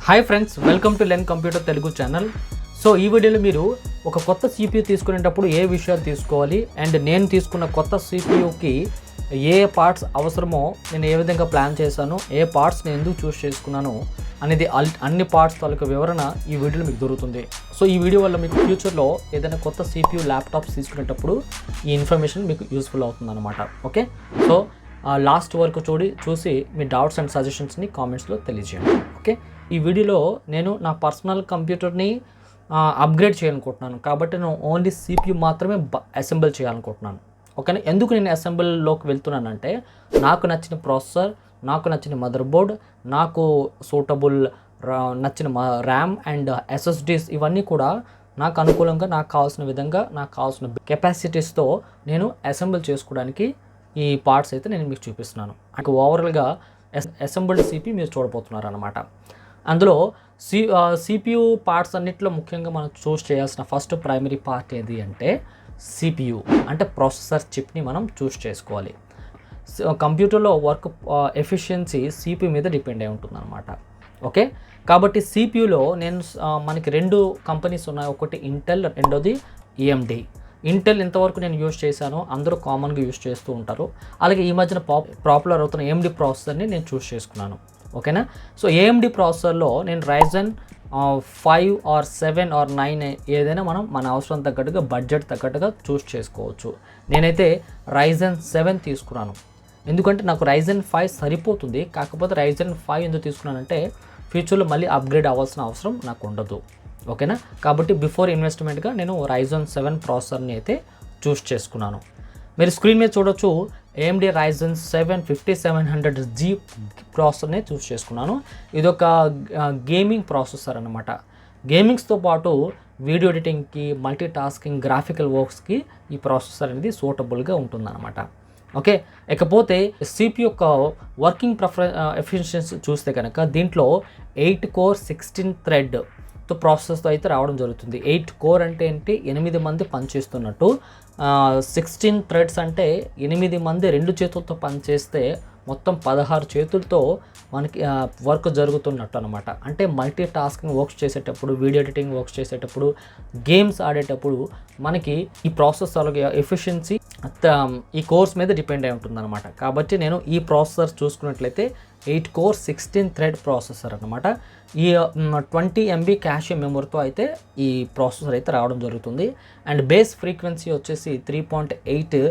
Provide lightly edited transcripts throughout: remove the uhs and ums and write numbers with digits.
Hi friends, welcome to learn computer Telugu channel. So ఈ వీడియోలో మీరు ఒక కొత్త CPU తీసుకునేటప్పుడు ఏ విషయాలు తీసుకోవాలి అండ్ నేను తీసుకున్న కొత్త CPUకి ఏ పార్ట్స్ అవసరమో నేను ఏ విధంగా ప్లాన్ చేశాను, ఏ పార్ట్స్ నేను ఎందుకు చూస్ చేసుకున్నాను అనేది అన్ని పార్ట్స్ తాలూకు వివరణ ఈ వీడియోలో మీకు దొరుకుతుంది. సో ఈ వీడియో వల్ల మీకు ఫ్యూచర్లో ఏదైనా కొత్త CPU ల్యాప్టాప్స్ తీసుకునేటప్పుడు ఈ ఇన్ఫర్మేషన్ మీకు యూస్ఫుల్ అవుతుంది అనమాట. ఓకే, సో లాస్ట్ వరకు చూసి మీ డౌట్స్ అండ్ సజెషన్స్ని కామెంట్స్లో తెలియజేయండి. ఓకే, ఈ వీడియోలో నేను నా పర్సనల్ కంప్యూటర్ని అప్గ్రేడ్ చేయాలనుకుంటున్నాను కాబట్టి నేను ఓన్లీ CPU మాత్రమే అసెంబుల్ చేయాలనుకుంటున్నాను. ఓకేనా, ఎందుకు నేను అసెంబుల్లోకి వెళ్తున్నానంటే నాకు నచ్చిన ప్రాసెసర్, నాకు నచ్చిన మదర్ బోర్డ్, నాకు సూటబుల్ నచ్చిన ర్యామ్ అండ్ SSDs ఇవన్నీ కూడా నాకు అనుకూలంగా, నాకు కావాల్సిన విధంగా, నాకు కావాల్సిన కెపాసిటీస్తో నేను అసెంబుల్ చేసుకోవడానికి ఈ పార్ట్స్ అయితే నేను మీకు చూపిస్తున్నాను. అంటే ఓవరాల్గా అసెంబుల్డ్ CPU మీరు చూడబోతున్నారు అనమాట. అందులో CPU పార్ట్స్ అన్నింటిలో ముఖ్యంగా మనం చూస్ చేయాల్సిన ఫస్ట్ ప్రైమరీ పార్ట్ ఏది అంటే CPU అంటే ప్రాసెసర్ చిప్ని మనం చూస్ చేసుకోవాలి. కంప్యూటర్లో వర్క్ ఎఫిషియన్సీ CPU మీద డిపెండ్ అయి ఉంటుంది అనమాట. ఓకే, కాబట్టి CPUలో నేను మనకి రెండు కంపెనీస్ ఉన్నాయి, ఒకటి ఇంటెల్, రెండోది AMD. ఇంటెల్ ఇంతవరకు నేను యూజ్ చేశాను, అందరూ కామన్గా యూజ్ చేస్తూ ఉంటారు. అలాగే ఈ మధ్యన పాపులర్ అవుతున్న AMD ప్రాసెసర్ని నేను చూస్ చేసుకున్నాను. ఓకేనా, సో AMD ప్రాసెసర్లో నేను Ryzen 5 ఆర్ 7 ఆర్ 9 ఏదైనా మనం మన అవసరం తగ్గట్టుగా, బడ్జెట్ తగ్గట్టుగా చూస్ చేసుకోవచ్చు. నేనైతే Ryzen 7 తీసుకున్నాను, ఎందుకంటే నాకు Ryzen 5 సరిపోతుంది. కాకపోతే Ryzen 5 ఎందుకు తీసుకున్నానంటే ఫ్యూచర్లో మళ్ళీ అప్గ్రేడ్ అవ్వాల్సిన అవసరం నాకు ఉండదు. ఓకేనా, కాబట్టి బిఫోర్ ఇన్వెస్ట్మెంట్గా నేను Ryzen 7 ప్రాసెసర్ని అయితే చూస్ చేసుకున్నాను. మీరు స్క్రీన్ మీద చూడొచ్చు, AMD Ryzen 7 5700G ప్రాసెసర్ని చూస్ చేసుకున్నాను. ఇది ఒక గేమింగ్ ప్రాసెసర్ అనమాట. గేమింగ్స్తో పాటు వీడియో ఎడిటింగ్కి, మల్టీ టాస్కింగ్, గ్రాఫికల్ వర్క్స్కి ఈ ప్రాసెసర్ అనేది సూటబుల్గా ఉంటుందన్నమాట. ఓకే, ఇకపోతే CPU యొక్క వర్కింగ్ ఎఫిషియన్సీ చూస్తే కనుక దీంట్లో 8 కోర్ 16 థ్రెడ్ ప్రాసెస్తో అయితే రావడం జరుగుతుంది. 8 కోర్ అంటే ఏంటి, 8 మంది పనిచేస్తున్నట్టు. 16 థ్రెడ్స్ అంటే 8 మంది 2 చేతులతో పనిచేస్తే మొత్తం 16 చేతులతో మనకి వర్క్ జరుగుతున్నట్టు అనమాట. అంటే మల్టీ టాస్కింగ్ వర్క్స్ చేసేటప్పుడు, వీడియో ఎడిటింగ్ వర్క్స్ చేసేటప్పుడు, గేమ్స్ ఆడేటప్పుడు మనకి ఈ ప్రాసెసర్ ఎఫిషియన్సీ ఈ కోర్స్ మీద డిపెండ్ అయి ఉంటుంది అనమాట. కాబట్టి నేను ఈ ప్రాసెసర్ చూసుకున్నట్లయితే 8 కోర్ 16 థ్రెడ్ ప్రాసెసర్ అనమాట. ఈ 20 MB క్యాష్ మెమరీతో అయితే ఈ ప్రాసెసర్ అయితే రావడం జరుగుతుంది. అండ్ బేస్ ఫ్రీక్వెన్సీ వచ్చేసి 3.8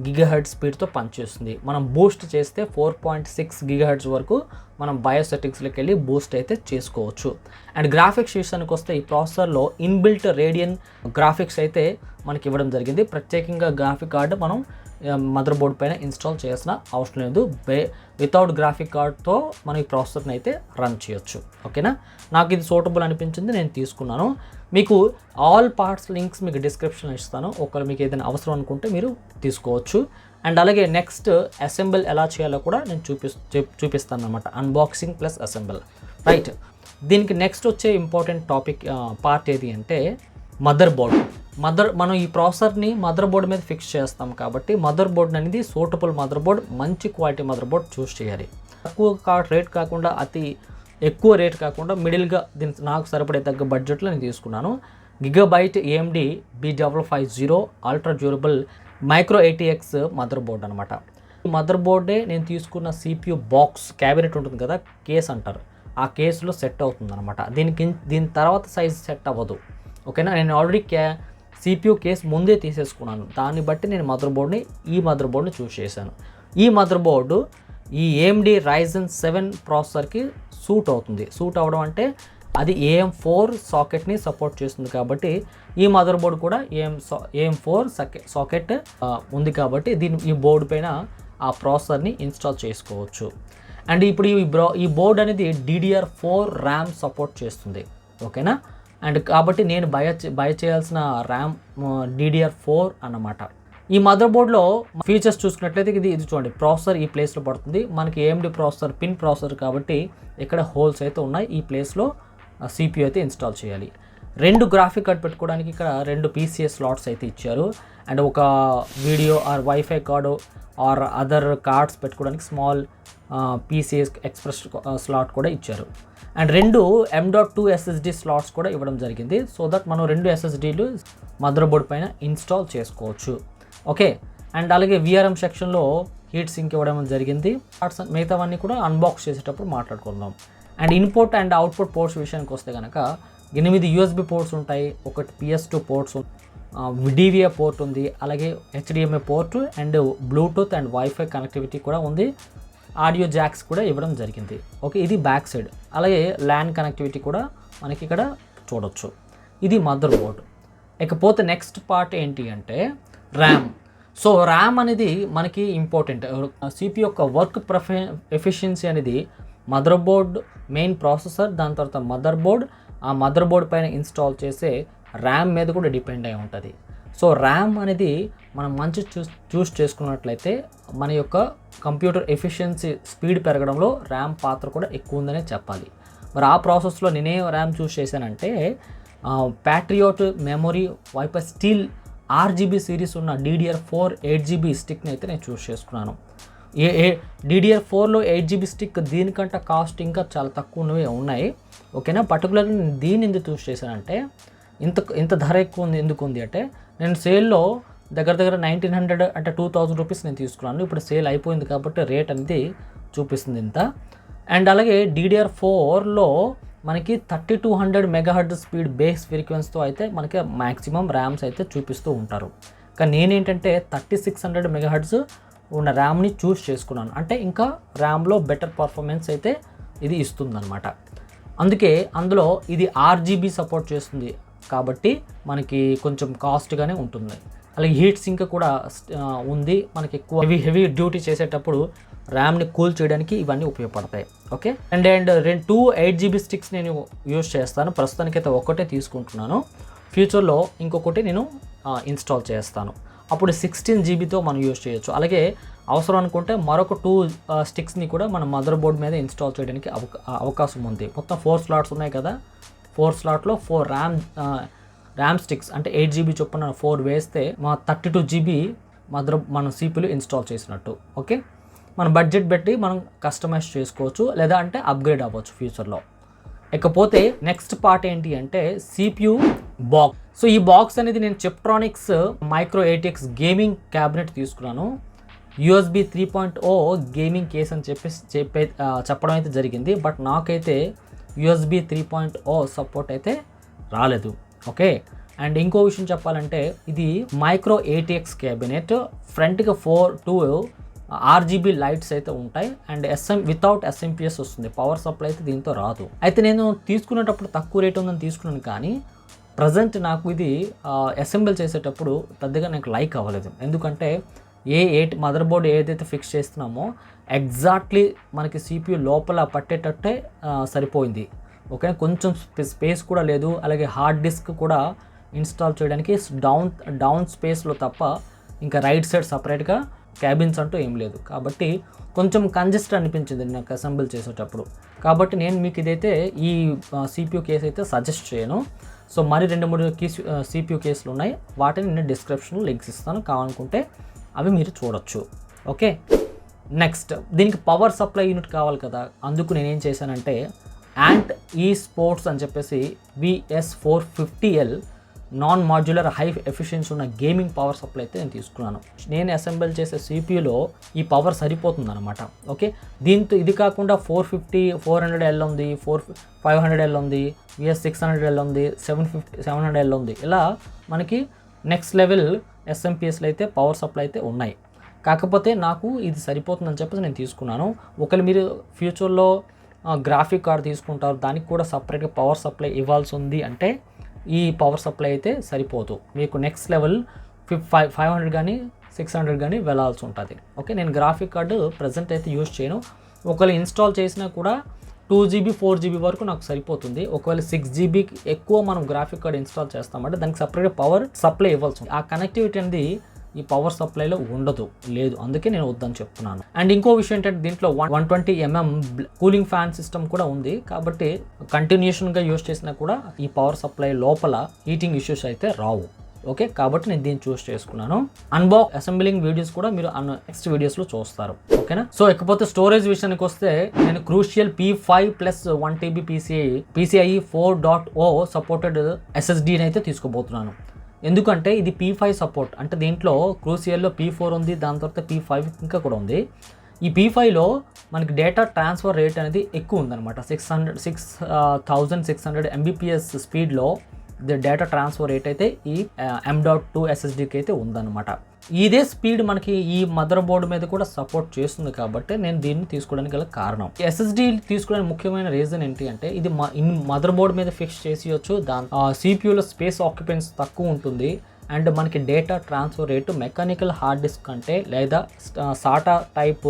GHz స్పీడ్తో పనిచేస్తుంది. మనం బూస్ట్ చేస్తే 4.6 GHz వరకు మనం బయో సెట్టింగ్స్లోకి వెళ్ళి బూస్ట్ అయితే చేసుకోవచ్చు. అండ్ గ్రాఫిక్స్ విషయానికి వస్తే ఈ ప్రాసెసర్లో ఇన్బిల్ట్ రేడియన్ గ్రాఫిక్స్ అయితే మనకి ఇవ్వడం జరిగింది. ప్రత్యేకంగా గ్రాఫిక్ కార్డు మనం మదర్ బోర్డ్ పైన ఇన్స్టాల్ చేయాల్సిన అవసరం లేదు. వితౌట్ గ్రాఫిక్ కార్డ్తో మనం ఈ ప్రాసెసర్ని అయితే రన్ చేయొచ్చు. ఓకేనా, నాకు ఇది సూటబుల్ అనిపించింది, నేను తీసుకున్నాను. మీకు ఆల్ పార్ట్స్ లింక్స్ మీకు డిస్క్రిప్షన్లో ఇస్తాను, ఒకవేళ మీకు ఏదైనా అవసరం అనుకుంటే మీరు తీసుకోవచ్చు. అండ్ అలాగే నెక్స్ట్ అసెంబుల్ ఎలా చేయాలో కూడా నేను చూపిస్తాను అనమాట. Unboxing plus assemble. రైట్, దీనికి నెక్స్ట్ వచ్చే ఇంపార్టెంట్ టాపిక్ పార్ట్ ఏది అంటే మదర్ బోర్డ్. మనం ఈ ప్రాసెసర్ని మదర్ బోర్డ్ మీద ఫిక్స్ చేస్తాం కాబట్టి మదర్ బోర్డ్ అనేది సూటబుల్ మదర్ బోర్డ్, మంచి క్వాలిటీ మదర్ బోర్డ్ చూస్ చేయాలి. తక్కువ రేట్ కాకుండా, అతి ఎక్కువ రేట్ కాకుండా, మిడిల్గా దీనికి నాకు సరిపడే తగ్గ బడ్జెట్లో నేను తీసుకున్నాను. Gigabyte AMD B550 ultra durable micro ATX mother board అనమాట. ఈ మదర్ బోర్డే నేను తీసుకున్న CPU బాక్స్ క్యాబినెట్ ఉంటుంది కదా, కేస్ అంటారు, ఆ కేసులో సెట్ అవుతుంది అనమాట. దీని తర్వాత సైజ్ సెట్ అవ్వదు. ఓకేనా, నేను ఆల్రెడీ CPU కేస్ ముందే తీసేసుకున్నాను. దాన్ని బట్టి నేను ఈ మదర్ బోర్డ్ని చూస్ చేశాను. ఈ మదర్ బోర్డు ఈ AMD Ryzen 7 ప్రాసెసర్కి సూట్ అవుతుంది. సూట్ అవ్వడం అంటే అది AM4 సాకెట్ని సపోర్ట్ చేస్తుంది కాబట్టి ఈ మదర్ బోర్డు కూడా AM4 సాకెట్ ఉంది కాబట్టి ఈ బోర్డు పైన ఆ ప్రాసెసర్ని ఇన్స్టాల్ చేసుకోవచ్చు. అండ్ ఇప్పుడు ఈ బోర్డు అనేది DDR4 ర్యామ్ సపోర్ట్ చేస్తుంది. ఓకేనా, అండ్ కాబట్టి నేను బై చేయాల్సిన ర్యామ్ DDR4 అన్నమాట. ఈ మదర్ బోర్డ్లో ఫీచర్స్ చూసుకున్నట్లయితే ఇది చూడండి, ప్రాసెసర్ ఈ ప్లేస్లో పడుతుంది. మనకి AMD ప్రాసెసర్ పిన్ ప్రాసెసర్ కాబట్టి ఇక్కడ హోల్స్ అయితే ఉన్నాయి. ఈ ప్లేస్లో CPU అయితే ఇన్స్టాల్ చేయాలి. 2 గ్రాఫిక్ కార్డ్ పెట్టుకోవడానికి ఇక్కడ 2 PCA స్లాట్స్ అయితే ఇచ్చారు. అండ్ ఒక video or wifi card or other cards పెట్టుకోవడానికి స్మాల్ PCA ఎక్స్ప్రెస్ స్లాట్ కూడా ఇచ్చారు. అండ్ 2 M.2 SSD స్లాట్స్ కూడా ఇవ్వడం జరిగింది. సో దట్ మనం 2 SSDలు మదర్ బోర్డ్ పైన ఇన్స్టాల్ చేసుకోవచ్చు. ఓకే, అండ్ అలాగే VRM సెక్షన్లో హీట్ సింక్ ఇవ్వడం జరిగింది. మిగతావన్నీ కూడా అన్బాక్స్ చేసేటప్పుడు మాట్లాడుకుందాం. And input and output ports విషయానికి వస్తే కనుక 8 USB పోర్ట్స్ ఉంటాయి, ఒకటి PS2 పోర్ట్స్, DVI పోర్ట్ ఉంది, అలాగే HDMI port and Bluetooth and wifi connectivity కూడా ఉంది. ఆడియో జాక్స్ కూడా ఇవ్వడం జరిగింది. ఓకే, ఇది బ్యాక్ సైడ్. అలాగే ల్యాన్ కనెక్టివిటీ కూడా మనకి ఇక్కడ చూడొచ్చు. ఇది మదర్ బోర్డ్. ఇకపోతే నెక్స్ట్ పార్ట్ ఏంటి అంటే ర్యామ్. సో ర్యామ్ అనేది మనకి ఇంపార్టెంట్. CPU యొక్క వర్క్ ఎఫిషియన్సీ అనేది మదర్ బోర్డ్, మెయిన్ ప్రాసెసర్, దాని తర్వాత మదర్ బోర్డ్, ఆ మదర్ బోర్డ్ పైన ఇన్స్టాల్ చేసే ర్యామ్ మీద కూడా డిపెండ్ అయి ఉంటుంది. సో ర్యామ్ అనేది మనం మంచి చూస్ చేసుకున్నట్లయితే మన యొక్క కంప్యూటర్ ఎఫిషియన్సీ స్పీడ్ పెరగడంలో ర్యామ్ పాత్ర కూడా ఎక్కువ ఉందనే చెప్పాలి. మరి ఆ ప్రాసెస్లో నేనే ర్యామ్ చూస్ చేశానంటే Patriot memory Viper Steel RGB series ఉన్న DDR4 8GB స్టిక్ని అయితే నేను చూస్ చేసుకున్నాను. DDR4లో 8GB స్టిక్ దీనికంటే కాస్ట్ ఇంకా చాలా తక్కువవి ఉన్నాయి. ఓకేనా, పర్టికులర్గా నేను దీన్ని ఎందుకు చూస్ చేశానంటే ఇంత ధర ఎక్కువ ఉంది ఎందుకు ఉంది అంటే నేను సేల్లో దగ్గర 1900 అంటే 2000 రూపీస్ నేను తీసుకున్నాను. ఇప్పుడు సేల్ అయిపోయింది కాబట్టి రేట్ అనేది చూపిస్తుంది ఇంత. అండ్ అలాగే DDR4లో మనకి 3200 MHz స్పీడ్ బేస్ ఫ్రీక్వెన్సీతో అయితే మనకి మ్యాక్సిమం ర్యామ్స్ అయితే చూపిస్తూ ఉంటారు. కానీ నేనేంటంటే 3600 MHz ఉన్న ర్యామ్ని చూస్ చేసుకున్నాను. అంటే ఇంకా ర్యామ్లో బెటర్ పర్ఫార్మెన్స్ అయితే ఇది ఇస్తుందన్నమాట. అందుకే అందులో ఇది RGB సపోర్ట్ చేస్తుంది కాబట్టి మనకి కొంచెం కాస్ట్గానే ఉంటుంది. అలాగే హీట్ సింక్ కూడా ఉంది. మనకి ఎక్కువ హెవీ డ్యూటీ చేసేటప్పుడు ర్యామ్ని కూల్ చేయడానికి ఇవన్నీ ఉపయోగపడతాయి. ఓకే, అండ్ 2 8GB స్టిక్స్ నేను యూజ్ చేస్తాను. ప్రస్తుతానికైతే ఒకటే తీసుకుంటున్నాను. ఫ్యూచర్లో ఇంకొకటి నేను ఇన్స్టాల్ చేస్తాను. అప్పుడు 16GBతో మనం యూజ్ చేయొచ్చు. అలాగే అవసరం అనుకుంటే మరొక 2 స్టిక్స్ని కూడా మన మదర్ బోర్డ్ మీద ఇన్స్టాల్ చేయడానికి అవకాశం ఉంది. మొత్తం 4 స్లాట్స్ ఉన్నాయి కదా, 4 స్లాట్లో 4 ర్యామ్ స్టిక్స్ అంటే 8GB చొప్పున 4 వేస్తే మా 32GB మన CPUలు ఇన్స్టాల్ చేసినట్టు. ఓకే, మన బడ్జెట్ బట్టి మనం కస్టమైజ్ చేసుకోవచ్చు, లేదా అంటే అప్గ్రేడ్ అవ్వచ్చు ఫ్యూచర్లో. ఇకపోతే నెక్స్ట్ పార్ట్ ఏంటి అంటే CPU బాక్స్. సో ఈ బాక్స్ అనేది నేను చెప్ట్రానిక్స్ మైక్రో ATX గేమింగ్ క్యాబినెట్ తీసుకున్నాను. USB 3.0 గేమింగ్ కేస్ అని చెప్పడం అయితే జరిగింది. బట్ నాకైతే USB 3.0 సపోర్ట్ అయితే రాలేదు. ఓకే, అండ్ ఇంకో విషయం చెప్పాలంటే ఇది మైక్రో ATX క్యాబినెట్. ఫ్రంట్గా 2 RGB లైట్స్ అయితే ఉంటాయి అండ్ వితౌట్ SMPS వస్తుంది. పవర్ సప్లై అయితే దీంతో రాదు. అయితే నేను తీసుకునేటప్పుడు తక్కువ రేట్ ఉందని తీసుకున్నాను, కానీ ప్రజెంట్ నాకు ఇది అసెంబుల్ చేసేటప్పుడు పెద్దగా నాకు లైక్ అవ్వలేదు. ఎందుకంటే మదర్ బోర్డ్ ఏదైతే ఫిక్స్ చేస్తున్నామో ఎగ్జాక్ట్లీ మనకి CPU లోపల పట్టేటట్టే సరిపోయింది. ఓకే, కొంచెం స్పేస్ కూడా లేదు. అలాగే హార్డ్ డిస్క్ కూడా ఇన్స్టాల్ చేయడానికి డౌన్ స్పేస్లో తప్ప ఇంకా రైట్ సైడ్ సపరేట్గా క్యాబిన్స్ అంటూ ఏం లేదు. కాబట్టి కొంచెం కంజెస్ట్ అనిపించింది నాకు అసెంబుల్ చేసేటప్పుడు. కాబట్టి నేను మీకు ఇదైతే ఈ CPU కేస్ అయితే సజెస్ట్ చేయను. సో మరి 2-3 CPU కేసులు ఉన్నాయి, వాటిని నేను డిస్క్రిప్షన్లో లింక్స్ ఇస్తాను, కావాలనుకుంటే అవి మీరు చూడొచ్చు. ఓకే, నెక్స్ట్ దీనికి పవర్ సప్లై యూనిట్ కావాలి కదా, అందుకు నేనేం చేశానంటే యాంట్ స్పోర్ట్స్ అని చెప్పేసి VS450L non modular high efficiency ఉన్న గేమింగ్ పవర్ సప్లై అయితే నేను తీసుకున్నాను. నేను అసెంబుల్ చేసే CPUలో ఈ పవర్ సరిపోతుంది అనమాట. ఓకే, దీంతో ఇది కాకుండా 400L ఉంది, 500L ఉంది, VS600L ఉంది, 700L ఉంది. ఇలా మనకి నెక్స్ట్ లెవెల్ SMPSలు అయితే పవర్ సప్లై అయితే ఉన్నాయి. కాకపోతే నాకు ఇది సరిపోతుందని చెప్పేసి నేను తీసుకున్నాను. ఒకవేళ మీరు ఫ్యూచర్లో గ్రాఫిక్ కార్డ్ తీసుకుంటారు, దానికి కూడా సపరేట్గా పవర్ సప్లై ఇవ్వాల్సి ఉంది అంటే ఈ పవర్ సప్లై అయితే సరిపోదు. మీకు నెక్స్ట్ లెవెల్ 500 కానీ 600 కానీ వెళ్ళాల్సి ఉంటుంది. ఓకే, నేను గ్రాఫిక్ కార్డు ప్రజెంట్ అయితే యూజ్ చేయను. ఒకవేళ ఇన్స్టాల్ చేసినా కూడా 2GB 4GB వరకు నాకు సరిపోతుంది. ఒకవేళ 6GB ఎక్కువ మనం గ్రాఫిక్ కార్డ్ ఇన్స్టాల్ చేస్తామంటే దానికి సపరేట్గా పవర్ సప్లై ఇవ్వాల్సి ఉంది. ఆ కనెక్టివిటీ అనేది ఈ పవర్ సప్లైలో లేదు, అందుకే నేను వద్దని చెప్తున్నాను. అండ్ ఇంకో విషయం ఏంటంటే దీంట్లో 120mm కూలింగ్ ఫ్యాన్ సిస్టమ్ కూడా ఉంది. కాబట్టి కంటిన్యూషన్గా యూజ్ చేసినా కూడా ఈ పవర్ సప్లై లోపల హీటింగ్ ఇష్యూస్ అయితే రావు. ఓకే, కాబట్టి నేను దీన్ని చూస్ చేసుకున్నాను. అన్బాక్స్ అసెంబ్లింగ్ వీడియోస్ కూడా మీరు నెక్స్ట్ వీడియోస్లో చూస్తారు. ఓకేనా. సో ఇకపోతే స్టోరేజ్ విషయానికి వస్తే నేను Crucial P5 plus 1 TB PCIe 4.0 supported SSDని అయితే తీసుకోబోతున్నాను. ఎందుకంటే ఇది P5 సపోర్ట్, అంటే దీంట్లో క్రూషియల్లో P4 ఉంది, దాని తర్వాత P5 ఇంకా కూడా ఉంది. ఈ P5లో మనకి డేటా ట్రాన్స్ఫర్ రేట్ అనేది ఎక్కువ ఉందన్నమాట. 6600 Mbps స్పీడ్లో డేటా ట్రాన్స్ఫర్ రేట్ అయితే ఈ M.2 SSDకి అయితే ఉందన్నమాట. ఇదే స్పీడ్ మనకి ఈ మదర్ బోర్డు మీద కూడా సపోర్ట్ చేస్తుంది కాబట్టి నేను దీన్ని తీసుకోవడానికి గల కారణం. SSD తీసుకోవడానికి ముఖ్యమైన రీజన్ ఏంటి అంటే ఇది మదర్ బోర్డు మీద ఫిక్స్ చేసేయచ్చు, దాని CPUలో స్పేస్ ఆక్యుపెన్స్ తక్కువ ఉంటుంది అండ్ మనకి data transfer rate mechanical hard disk కంటే లేదా SATA టైప్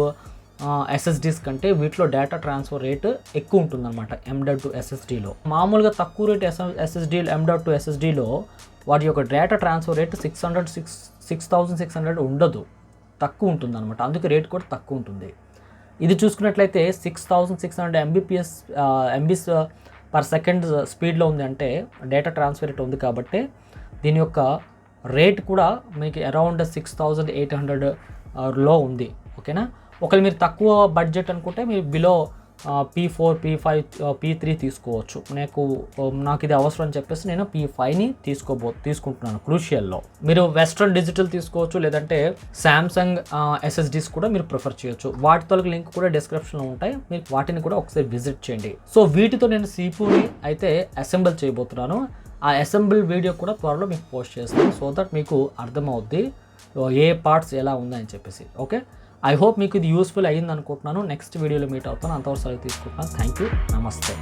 SSDs కంటే వీటిలో డేటా ట్రాన్స్ఫర్ రేటు ఎక్కువ ఉంటుందన్నమాట M.2 SSDలో. మామూలుగా తక్కువ రేట్ SSD M.2 SSDలో వాటి యొక్క డేటా ట్రాన్స్ఫర్ రేట్ 6600 ఉండదు, తక్కువ ఉంటుంది అనమాట. అందుకే రేట్ కూడా తక్కువ ఉంటుంది. ఇది చూసుకున్నట్లయితే 6600 MBs పర్ సెకండ్ స్పీడ్లో ఉంది, అంటే డేటా ట్రాన్స్ఫర్ రేట్ ఉంది కాబట్టి దీని యొక్క రేట్ కూడా మీకు అరౌండ్ 6800లో ఉంది. ఓకేనా. ఒకవేళ మీరు తక్కువ బడ్జెట్ అనుకుంటే మీరు బిలో P4, P5, P3 తీసుకోవచ్చు. నాకు ఇది అవసరం అని చెప్పేసి నేను P5ని తీసుకుంటున్నాను క్రూషియల్లో. మీరు వెస్ట్రన్ డిజిటల్ తీసుకోవచ్చు, లేదంటే శాంసంగ్ SSDs కూడా మీరు ప్రిఫర్ చేయొచ్చు. వాటి తొలగి లింక్ కూడా డిస్క్రిప్షన్లో ఉంటాయి, మీరు వాటిని కూడా ఒకసారి విజిట్ చేయండి. సో వీటితో నేను CPUని అయితే అసెంబుల్ చేయబోతున్నాను. ఆ అసెంబుల్ వీడియో కూడా త్వరలో మీకు పోస్ట్ చేస్తాను, సో దట్ మీకు అర్థమవుద్ది ఏ పార్ట్స్ ఎలా ఉందని చెప్పేసి. ఓకే, ఐ హోప్ మీకు ఇది యూస్ఫుల్ అయ్యింది అనుకుంటున్నాను. నెక్స్ట్ వీడియోలో మీట్ అవుతాను. అంతవరకు సెలవు తీసుకుంటున్నాను. థ్యాంక్ యూ, నమస్తే.